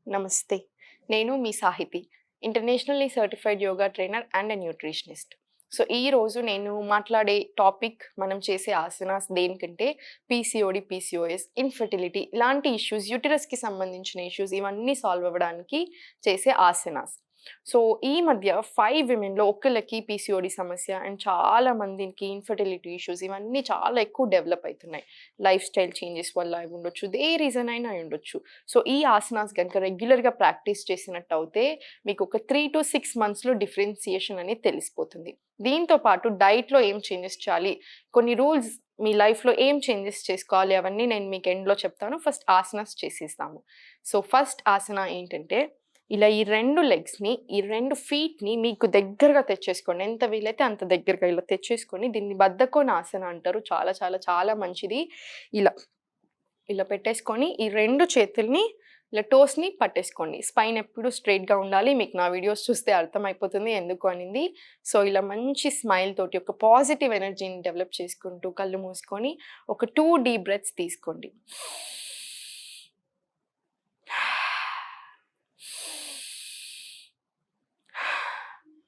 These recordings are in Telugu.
నమస్తే. నేను మీ Sahithi. Internationally certified yoga trainer and nutritionist. So, ఈరోజు నేను మాట్లాడే టాపిక్ మనం చేసే ఆసనాస్ దేనికంటే పీసీఓడి, పీసీఓఎస్, ఇన్ఫెర్టిలిటీ ఇలాంటి ఇష్యూస్, యూటరస్‌కి సంబంధించిన ఇష్యూస్ ఇవన్నీ సాల్వ్ అవ్వడానికి చేసే ఆసనాస్. సో, ఈ మధ్య 5 విమెన్‌లో ఒకళ్ళకి పీసీఓడి సమస్య అండ్ చాలా మందికి ఇన్ఫెర్టిలిటీ ఇష్యూస్ ఇవన్నీ చాలా ఎక్కువ డెవలప్ అయితున్నాయి. లైఫ్ స్టైల్ చేంజెస్ వల్ల అయి ఉండొచ్చు. ఏ రీజన్ అయినా అయి ఉండొచ్చు. సో, ఈ ఆసనాస్ గనుక రెగ్యులర్‌గా ప్రాక్టీస్ చేసినట్టయితే మీకు ఒక 3-6 మంత్స్‌లో డిఫరెన్షియేషన్ అనేది తెలిసిపోతుంది. దీంతో పాటు డైట్‌లో ఏం చేంజెస్ చేయాలి, కొన్ని రూల్స్ మీ లైఫ్‌లో ఏం చేంజెస్ చేసుకోవాలి అవన్నీ నేను మీకు ఎండ్‌లో చెప్తాను. ఫస్ట్ ఆసనాస్ చేసేస్తాము. సో, ఫస్ట్ ఆసన ఏంటంటే ఇలా ఈ 2 లెగ్స్‌ని, ఈ 2 ఫీట్‌ని మీకు దగ్గరగా తెచ్చేసుకోండి. ఎంత వీలైతే అంత దగ్గరగా ఇలా తెచ్చేసుకొని దీన్ని బద్ధకోనాసన అంటారు. చాలా చాలా చాలా మంచిది. ఇలా, ఇలా పెట్టేసుకొని ఈ 2 చేతుల్ని ఇలా టోస్‌ని పట్టేసుకోండి. స్పైన్ ఎప్పుడు స్ట్రెయిట్‌గా ఉండాలి. మీకు నా వీడియోస్ చూస్తే అర్థమైపోతుంది ఎందుకు అనింది. సో, ఇలా మంచి స్మైల్ తోటి ఒక పాజిటివ్ ఎనర్జీని డెవలప్ చేసుకుంటూ కళ్ళు మూసుకొని ఒక 2 డీప్ బ్రెత్స్ తీసుకోండి.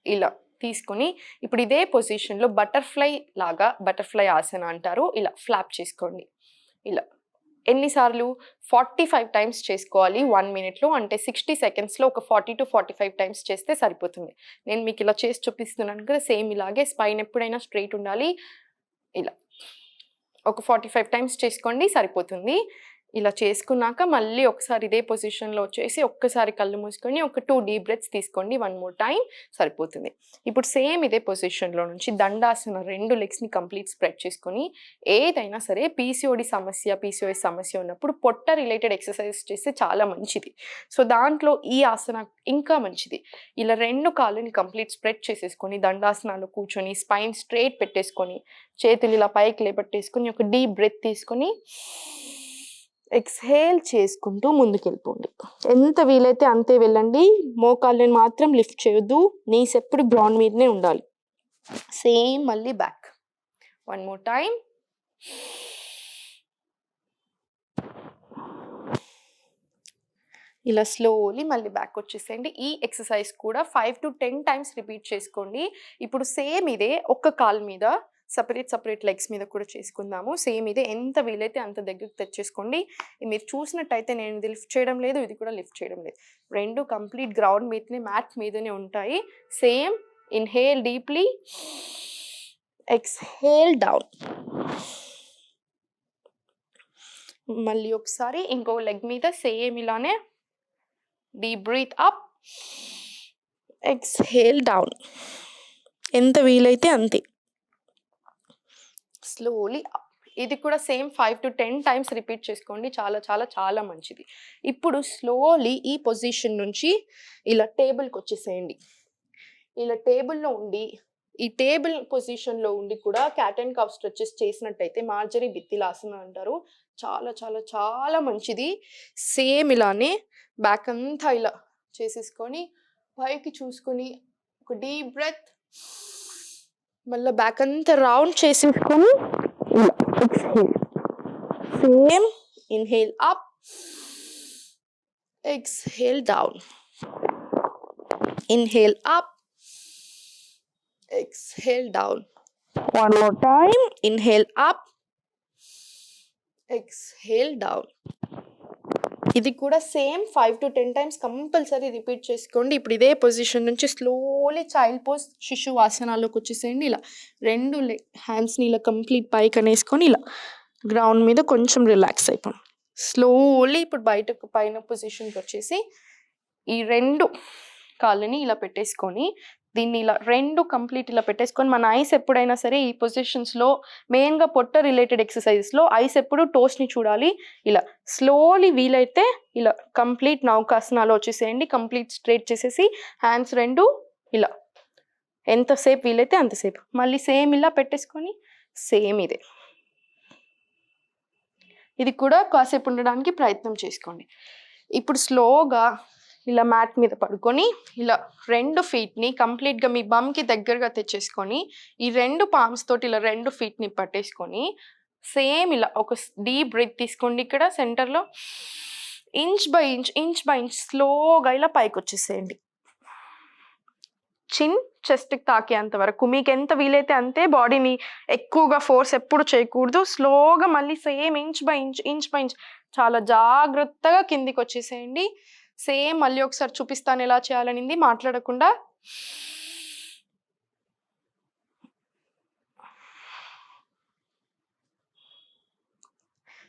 ఇలా తీసుకొని ఇప్పుడు ఇదే పొజిషన్‌లో బటర్‌ఫ్లై ఆసన అంటారు. ఇలా ఫ్లాప్ చేసుకోండి. ఇలా ఎన్ని సార్లు? 45 టైమ్స్ చేసుకోవాలి 1 మినిట్‌లో. అంటే 60 సెకండ్స్‌లో ఒక 40-45 టైమ్స్ చేస్తే సరిపోతుంది. నేను మీకు ఇలా చేసి చూపిస్తున్నాను కదా! సేమ్ ఇలాగే స్పైన్ ఎప్పుడైనా స్ట్రెయిట్ ఉండాలి. ఇలా ఒక 45 టైమ్స్ చేసుకోండి సరిపోతుంది. ఇలా చేసుకున్నాక మళ్ళీ ఒకసారి ఇదే పొజిషన్‌లో వచ్చేసి ఒక్కసారి కళ్ళు మూసుకొని ఒక 2 డీప్ బ్రెత్స్ తీసుకోండి. 1 మోర్ టైమ్ సరిపోతుంది. ఇప్పుడు సేమ్ ఇదే పొజిషన్‌లో నుంచి దండాసన 2 లెగ్స్‌ని కంప్లీట్ స్ప్రెడ్ చేసుకొని ఏదైనా సరే పీసీఓడి సమస్య, పీసీఓఎస్ సమస్య ఉన్నప్పుడు పొట్ట రిలేటెడ్ ఎక్సర్‌సైజెస్ చేస్తే చాలా మంచిది. సో, దాంట్లో ఈ ఆసన ఇంకా మంచిది. ఇలా 2 కాళ్ళని కంప్లీట్ స్ప్రెడ్ చేసేసుకొని దండాసనాలో కూర్చొని స్పైన్ స్ట్రెయిట్ పెట్టేసుకొని చేతులు ఇలా పైకి లేపట్టేసుకొని ఒక డీప్ బ్రెత్ తీసుకొని ఎక్స్‌హేల్ చేసుకుంటూ ముందుకెళ్ళిపోండి. ఎంత వీలైతే అంతే వెళ్ళండి. మోకాళ్ళని మాత్రం లిఫ్ట్ చేయొద్దు. నీస్ ఎప్పుడు గ్రౌండ్ మీదనే ఉండాలి. సేమ్ మళ్ళీ బ్యాక్. 1 more time. ఇలా స్లోలీ మళ్ళీ బ్యాక్ వచ్చేసేయండి. ఈ ఎక్సర్సైజ్ కూడా 5-10 టైమ్స్ రిపీట్ చేసుకోండి. ఇప్పుడు సేమ్ ఇదే ఒక్క కాలు మీద సెపరేట్ లెగ్స్ మీద కూడా చేసుకుందాము. సేమ్ ఇదే ఎంత వీలైతే అంత దగ్గరికి తెచ్చేసుకోండి. మీరు చూసినట్టయితే నేను ఇది లిఫ్ట్ చేయడం లేదు, ఇది కూడా లిఫ్ట్ చేయడం లేదు. 2 కంప్లీట్ గ్రౌండ్ మీదనే మ్యాట్ మీదనే ఉంటాయి. Same inhale deeply, exhale down. మళ్ళీ ఒకసారి ఇంకో లెగ్ మీద సేమ్ ఇలానే deep breath up, exhale down. ఎంత వీలైతే అంతే. Slowly up. ఇది కూడా సేమ్ 5-10 టైమ్స్ రిపీట్ చేసుకోండి. చాలా చాలా చాలా మంచిది. ఇప్పుడు స్లోలీ ఈ పొజిషన్ నుంచి ఇలా టేబుల్‌కి వచ్చేసేయండి. ఇలా టేబుల్‌లో ఉండి ఈ టేబుల్ పొజిషన్‌లో ఉండి కూడా క్యాట్ అండ్ కవ్ స్ట్రెచెస్ చేసినట్టయితే మార్జరీ బిత్తిలాసన అంటారు. చాలా చాలా చాలా మంచిది. సేమ్ ఇలానే బ్యాక్ అంతా ఇలా చేసేసుకొని పైకి చూసుకొని ఒక డీప్ బ్రెత్, మళ్ళీ బ్యాక్ అంతా రౌండ్ చేసేసుకొని ఇలా exhale. Same inhale up, exhale down. Inhale up, exhale down. One more time. Inhale up, exhale down. ఇది కూడా సేమ్ 5-10 టైమ్స్ కంపల్సరీ రిపీట్ చేసుకోండి. ఇప్పుడు ఇదే పొజిషన్ నుంచి స్లోలీ చైల్డ్ పోజ్ శిశువాసనాలోకి వచ్చేసేయండి. ఇలా 2 హ్యాండ్స్ని ఇలా కంప్లీట్ పైకి అనేసుకొని ఇలా గ్రౌండ్ మీద కొంచెం రిలాక్స్ అయిపోండి. స్లోలీ ఇప్పుడు పైన పొజిషన్కి వచ్చేసి ఈ 2 కాళ్ళని ఇలా పెట్టేసుకొని దీన్ని ఇలా 2 కంప్లీట్ ఇలా పెట్టేసుకొని మన ఐస్ ఎప్పుడైనా సరే ఈ పొజిషన్స్‌లో మెయిన్‌గా పొట్ట రిలేటెడ్ ఎక్సర్సైజెస్‌లో ఐస్ ఎప్పుడు టోస్‌ని చూడాలి. ఇలా స్లోలీ వీలైతే ఇలా కంప్లీట్ నౌకాసనాలో వచ్చేసేయండి. కంప్లీట్ స్ట్రెయిట్ చేసేసి హ్యాండ్స్ 2 ఇలా ఎంతసేపు వీలైతే అంతసేపు. మళ్ళీ సేమ్ ఇలా పెట్టేసుకొని సేమ్ ఇదే. ఇది కూడా కాసేపు ఉండడానికి ప్రయత్నం చేసుకోండి. ఇప్పుడు స్లోగా ఇలా మ్యాట్ మీద పడుకొని ఇలా 2 ఫీట్‌ని కంప్లీట్‌గా మీ బమ్‌కి దగ్గరగా తెచ్చేసుకొని ఈ 2 పామ్స్ తోటి ఇలా 2 ఫీట్‌ని పట్టేసుకొని సేమ్ ఇలా ఒక డీప్ బ్రీత్ తీసుకోండి ఇక్కడ సెంటర్‌లో. ఇంచ్ బై ఇంచ్ స్లోగా ఇలా పైకి వచ్చేసేయండి. చిన్ చెస్ట్కి తాకేంత వరకు మీకు ఎంత వీలైతే అంతే. బాడీని ఎక్కువగా ఫోర్స్ ఎప్పుడు చేయకూడదు. స్లోగా మళ్ళీ సేమ్ ఇంచ్ బై ఇంచ్ చాలా జాగ్రత్తగా కిందికి వచ్చేసేయండి. సేమ్ మళ్ళీ ఒకసారి చూపిస్తాను ఎలా చేయాలనింది మాట్లాడకుండా.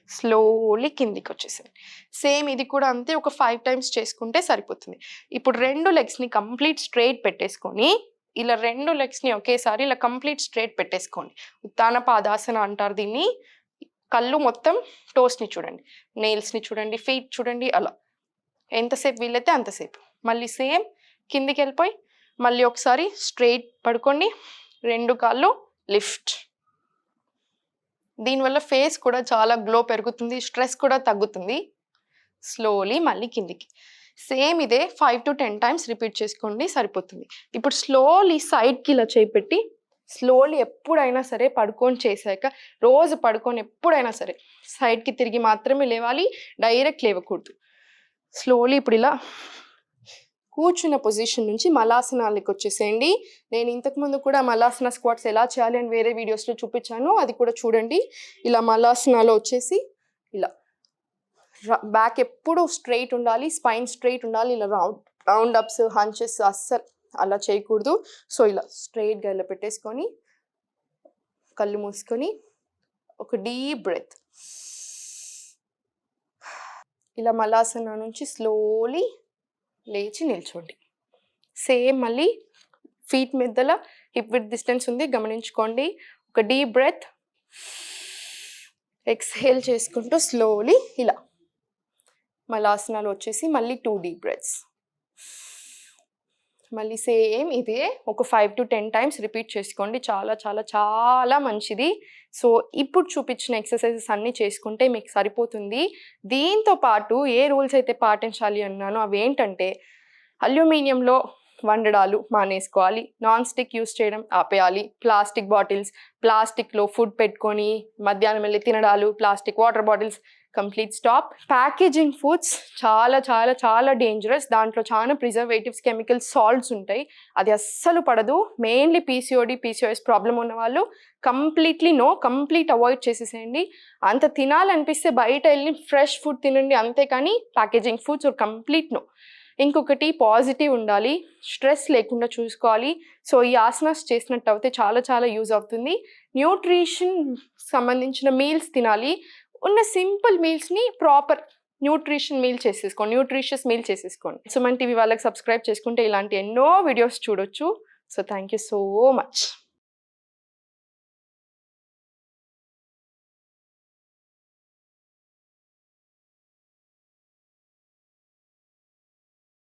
స్లోలీ కిందికి వచ్చేసాయి. సేమ్ ఇది కూడా అంతే, ఒక 5 టైమ్స్ చేసుకుంటే సరిపోతుంది. ఇప్పుడు 2 లెగ్స్ని కంప్లీట్ స్ట్రైట్ పెట్టేసుకొని ఇలా 2 లెగ్స్ని ఒకేసారి ఇలా కంప్లీట్ స్ట్రైట్ పెట్టేసుకోండి. ఉత్తాన పాదాసన అంటారు దీన్ని. కళ్ళు మొత్తం టోస్ని చూడండి, నెయిల్స్ని చూడండి, ఫీట్ చూడండి. అలా ఎంతసేపు వీలైతే అంతసేపు. మళ్ళీ సేమ్ కిందికి వెళ్ళిపోయి మళ్ళీ ఒకసారి స్ట్రైట్ పడుకోండి. 2 కాళ్ళు లిఫ్ట్. దీనివల్ల ఫేస్ కూడా చాలా గ్లో పెరుగుతుంది, స్ట్రెస్ కూడా తగ్గుతుంది. స్లోలీ మళ్ళీ కిందికి. సేమ్ ఇదే 5 to 10 టైమ్స్ రిపీట్ చేసుకోండి సరిపోతుంది. ఇప్పుడు స్లోలీ సైడ్కి ఇలా చేపెట్టి స్లోలీ ఎప్పుడైనా సరే పడుకొని చేశాక, రోజు పడుకొని ఎప్పుడైనా సరే సైడ్కి తిరిగి మాత్రమే లేవాలి, డైరెక్ట్ లేవకూడదు. స్లోలీ ఇప్పుడు ఇలా కూర్చున్న పొజిషన్ నుంచి మలాసనాలకి వచ్చేసేయండి. నేను ఇంతకుముందు కూడా మలాసన స్క్వాట్స్ ఎలా చేయాలి అని వేరే వీడియోస్లో చూపించాను, అది కూడా చూడండి. ఇలా మలాసనాలో వచ్చేసి ఇలా బ్యాక్ ఎప్పుడు స్ట్రైట్ ఉండాలి, స్పైన్ స్ట్రైట్ ఉండాలి. ఇలా రౌండ్ అప్స్ హంచెస్ అస్సలు అలా చేయకూడదు. సో ఇలా స్ట్రైట్గా ఇలా పెట్టేసుకొని కళ్ళు మూసుకొని ఒక డీప్ బ్రెత్. ఇలా మలాసన నుంచి స్లోలీ లేచి నిల్చోండి. సేమ్ మళ్ళీ ఫీట్ మధ్యలో హిప్ విత్ డిస్టెన్స్ ఉంది, గమనించుకోండి. ఒక డీప్ బ్రెత్, ఎక్స్హేల్ చేసుకుంటూ స్లోలీ ఇలా మలాసనాలు వచ్చేసి మళ్ళీ 2 డీప్ బ్రెత్స్. మళ్ళీ సేమ్ ఇదే ఒక 5 to 10 టైమ్స్ రిపీట్ చేసుకోండి. చాలా చాలా చాలా మంచిది. సో ఇప్పుడు చూపించిన ఎక్సర్సైజెస్ అన్నీ చేసుకుంటే మీకు సరిపోతుంది. దీంతో పాటు ఏ రూల్స్ అయితే పాటించాలి అన్నానో అవి ఏంటంటే, అల్యూమినియంలో వండడాలు మానేసుకోవాలి, నాన్ స్టిక్ యూస్ చేయడం ఆపేయాలి, ప్లాస్టిక్ బాటిల్స్, ప్లాస్టిక్లో ఫుడ్ పెట్టుకొని మధ్యాహ్నం వెళ్ళి తినడాలు, plastic water bottles complete stop. Packaging foods చాలా చాలా చాలా డేంజరస్. దాంట్లో చాలా ప్రిజర్వేటివ్స్, కెమికల్స్, సాల్ట్స్ ఉంటాయి. అది అస్సలు పడదు. మెయిన్లీ PCOS ప్రాబ్లం ఉన్న వాళ్ళు కంప్లీట్ అవాయిడ్ చేసేసేయండి. అంత తినాలనిపిస్తే బయట వెళ్ళి ఫ్రెష్ ఫుడ్ తినండి, అంతేకాని ప్యాకేజింగ్ ఫుడ్స్ కంప్లీట్ నో. ఇంకొకటి పాజిటివ్ ఉండాలి, స్ట్రెస్ లేకుండా చూసుకోవాలి. సో ఈ ఆసనాస్ చేసినట్టు అయితే చాలా చాలా యూజ్ అవుతుంది. న్యూట్రిషన్ సంబంధించిన మీల్స్ తినాలి. ఉన్న సింపుల్ మీల్స్ని ప్రాపర్ న్యూట్రిషియస్ మీల్ చేసేసుకోండి. సుమన్ టీవీ వాళ్ళకి సబ్స్క్రైబ్ చేసుకుంటే ఇలాంటి ఎన్నో వీడియోస్ చూడొచ్చు. So thank you so much.